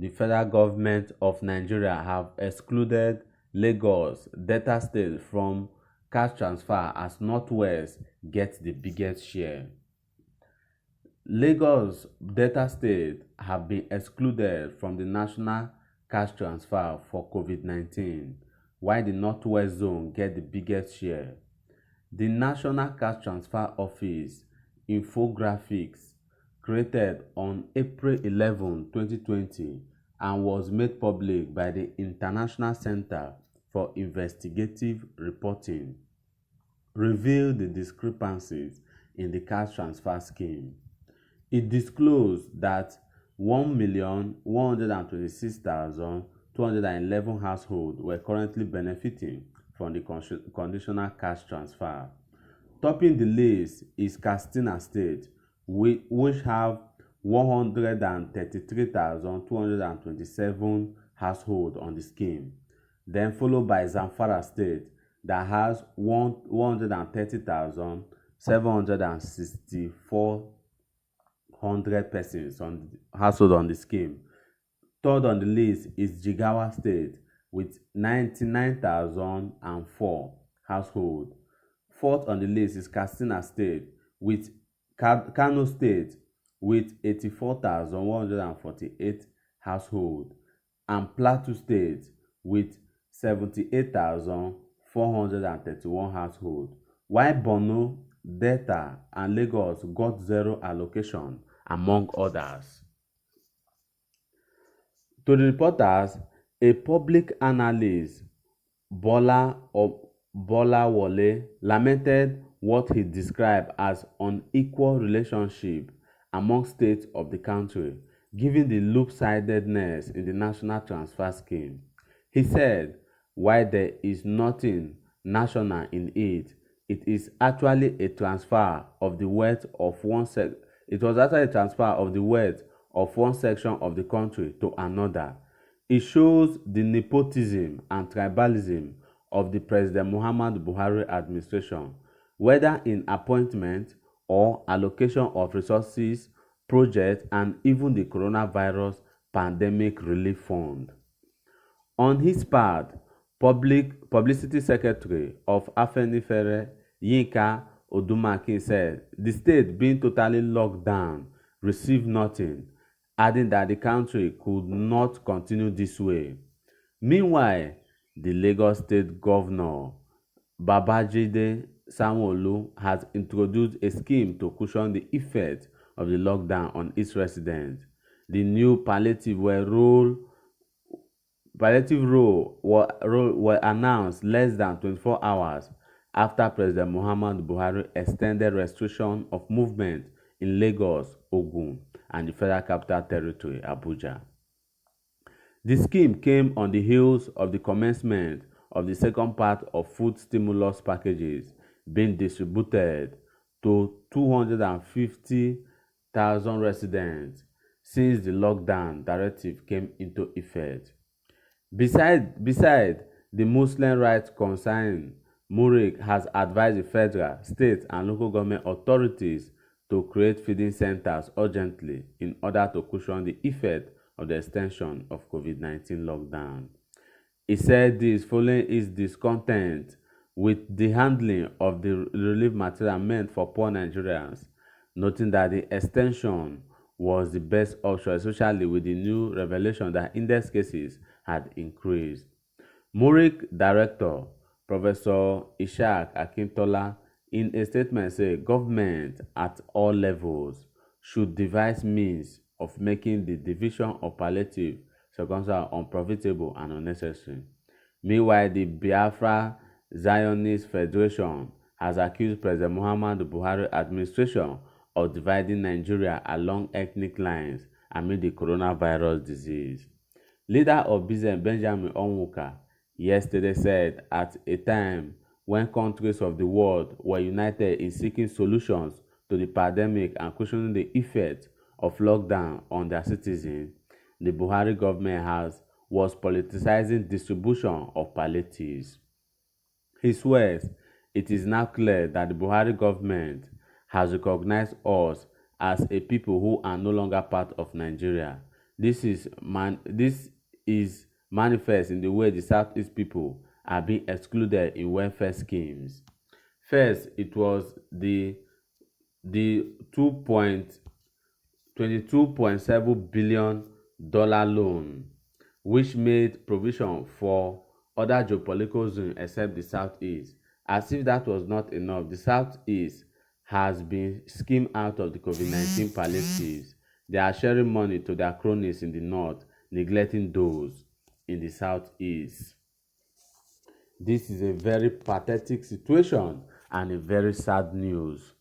the federal government of Nigeria have excluded Lagos Delta State from cash transfer as Northwest gets the biggest share. Lagos Delta State have been excluded from the national cash transfer for COVID-19, while the Northwest Zone get the biggest share. The National Cash Transfer Office infographics created on April 11, 2020 and was made public by the International Center for Investigative Reporting revealed the discrepancies in the cash transfer scheme. It disclosed that 1,126,211 households were currently benefiting from the conditional cash transfer. Topping the list is Katsina State, which have 133,227 households on the scheme, then followed by Zamfara State that has 130,764 persons on household on the scheme. Third on the list is Jigawa State with 99,004 households. Fourth on the list is Katsina State with Kano State with 84,148 households and Plateau State with 78,431 households, while Borno, Delta, and Lagos got zero allocation, among others. To the reporters, a public analyst, Bola Wole, lamented what he described as unequal relationship among states of the country, given the loop-sidedness in the national transfer scheme. He said, while there is nothing national in it, it is actually a transfer of the wealth of one section of the country to another. It shows the nepotism and tribalism of the President Muhammadu Buhari administration, whether in appointment or allocation of resources, projects, and even the coronavirus pandemic relief fund. On his part, Publicity Secretary of Afenifere, Yinka Odumakin, said the state being totally locked down received nothing, adding that the country could not continue this way. Meanwhile, the Lagos State Governor Babajide Sanwo-Olu has introduced a scheme to cushion the effect of the lockdown on its residents. The new palliative role were announced less than 24 hours after President Muhammadu Buhari extended restriction of movement in Lagos, Ogun, and the Federal Capital Territory, Abuja. The scheme came on the heels of the commencement of the second part of food stimulus packages being distributed to 250,000 residents since the lockdown directive came into effect. Besides the Muslim rights concern, Murik has advised the federal, state, and local government authorities to create feeding centers urgently in order to cushion the effect of the extension of COVID-19 lockdown. He said this following his discontent with the handling of the relief material meant for poor Nigerians, noting that the extension was the best option, especially with the new revelation that index cases had increased. Murik Director Professor Ishaq Akintola, in a statement, said government at all levels should devise means of making the division of palliative circumstances unprofitable and unnecessary. Meanwhile, the Biafra Zionist Federation has accused President Muhammadu Buhari administration of dividing Nigeria along ethnic lines amid the coronavirus disease. Leader of BZM Benjamin Onwuka yesterday said at a time when countries of the world were united in seeking solutions to the pandemic and cushioning the effect of lockdown on their citizens, the Buhari government was politicizing distribution of palliatives. He swears it is now clear that the Buhari government has recognized us as a people who are no longer part of Nigeria. This is manifest in the way the Southeast people are being excluded in welfare schemes. First, it was the 22.7 billion loan, which made provision for other geopolitical zones except the Southeast. As if that was not enough, the Southeast has been skimmed out of the COVID-19 palliatives. They are sharing money to their cronies in the North, neglecting those in the Southeast. This is a very pathetic situation and a very sad news.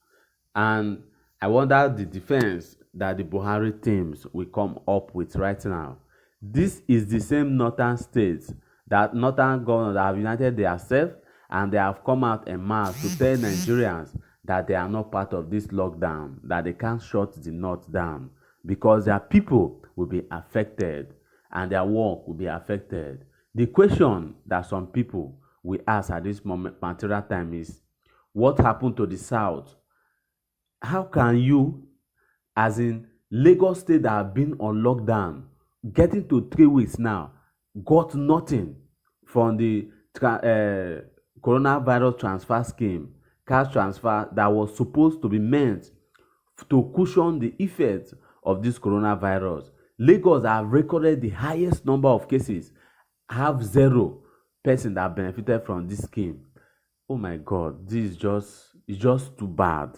And I wonder the defense that the Buhari teams will come up with right now. This is the same northern states, that northern governors that have united themselves, and they have come out en masse to tell Nigerians that they are not part of this lockdown, that they can't shut the north down because their people will be affected and their work will be affected. The question that some people will ask at this material time is, what happened to the south? How can you, as in Lagos state that have been on lockdown, getting to 3 weeks now, got nothing from the coronavirus transfer scheme, cash transfer that was supposed to be meant to cushion the effects of this coronavirus? Lagos have recorded the highest number of cases, have 0 person that benefited from this scheme. Oh my God, this is just too bad.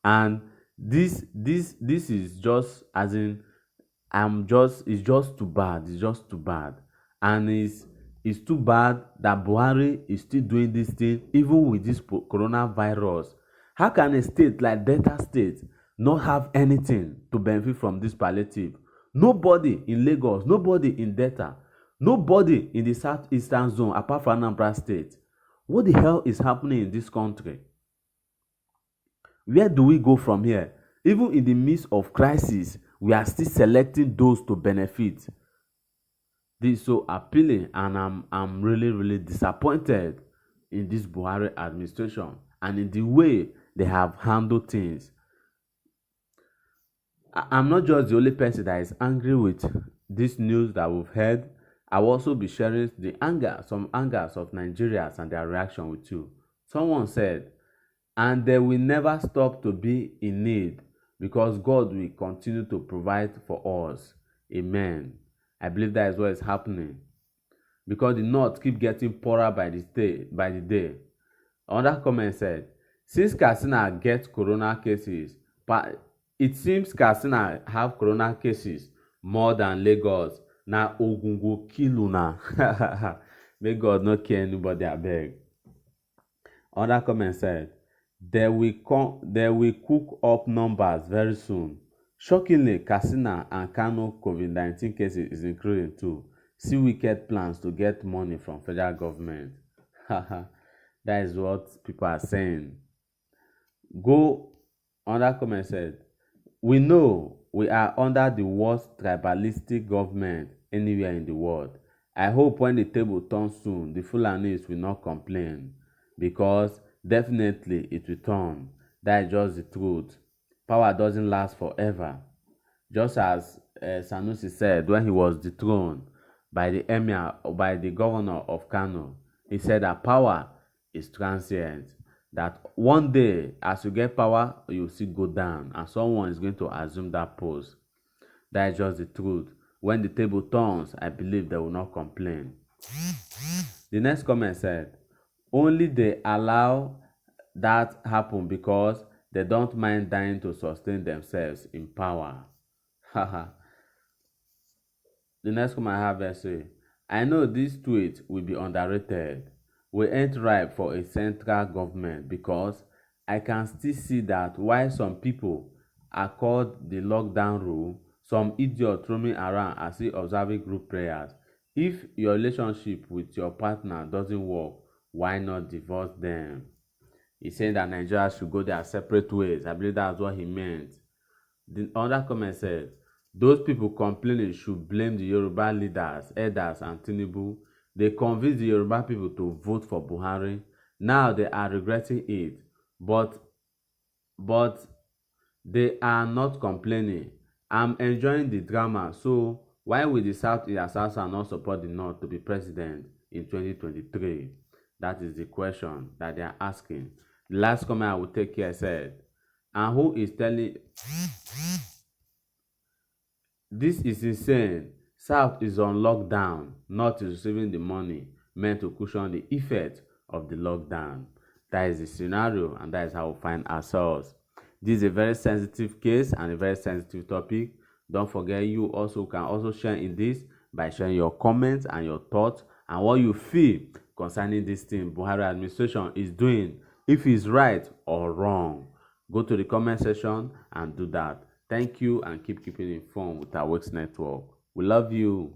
And this is just, as in, it's just too bad. It's just too bad. And it's too bad that Buhari is still doing this thing even with this coronavirus. How can a state like Delta State not have anything to benefit from this palliative? Nobody in Lagos, nobody in Delta, nobody in the southeastern zone apart from Anambra State. What the hell is happening in this country? Where do we go from here? Even in the midst of crisis, we are still selecting those to benefit. This is so appealing, and I'm really disappointed in this Buhari administration and in the way they have handled things. I'm not just the only person that is angry with this news that we've heard. I'll also be sharing some angers of Nigerians and their reaction with you. Someone said, and they will never stop to be in need because God will continue to provide for us. Amen. I believe that is what is happening, because the North keep getting poorer by the day. Another comment said, since Katsina gets corona cases, it seems Katsina have corona cases more than Lagos. Na Ogungo kill una. May God not kill anybody, abeg. Another comment said, they will cook up numbers very soon. Shockingly, Katsina and Kano COVID-19 cases is increasing too. See wicked plans to get money from federal government. That is what people are saying. Another comment said, we know we are under the worst tribalistic government anywhere in the world. I hope when the table turns soon, the Fulanis will not complain, because definitely it will turn. That is just the truth. Power doesn't last forever. Just as Sanusi said when he was dethroned by the emir or by the governor of Kano, he said that power is transient. That one day, as you get power, you see go down, and someone is going to assume that post. That is just the truth. When the table turns, I believe they will not complain. The next comment said, only they allow that happen because they don't mind dying to sustain themselves in power. The next comment I have is say, I know this tweet will be underrated. We ain't ripe for a central government because I can still see that while some people accord the lockdown rule, some idiot roaming around are still observing group prayers. If your relationship with your partner doesn't work, why not divorce them? He said that Nigeria should go their separate ways. I believe that's what he meant. The other comment said, those people complaining should blame the Yoruba leaders, elders, and Tinubu. They convinced the Yoruba people to vote for Buhari. Now they are regretting it. But they are not complaining. I'm enjoying the drama, so Why will the South-East and South-South not support the North to be president in 2023? That is the question that they are asking. The last comment I will take here said, and who is telling... This is insane. South is on lockdown. North is receiving the money meant to cushion the effect of the lockdown. That is the scenario, and that is how we find ourselves. This is a very sensitive case and a very sensitive topic. Don't forget, you also can also share in this by sharing your comments and your thoughts and what you feel concerning this thing Buhari administration is doing, if it's right or wrong. Go to the comment section and do that. Thank you, and keep keeping informed with our Works Network. We love you.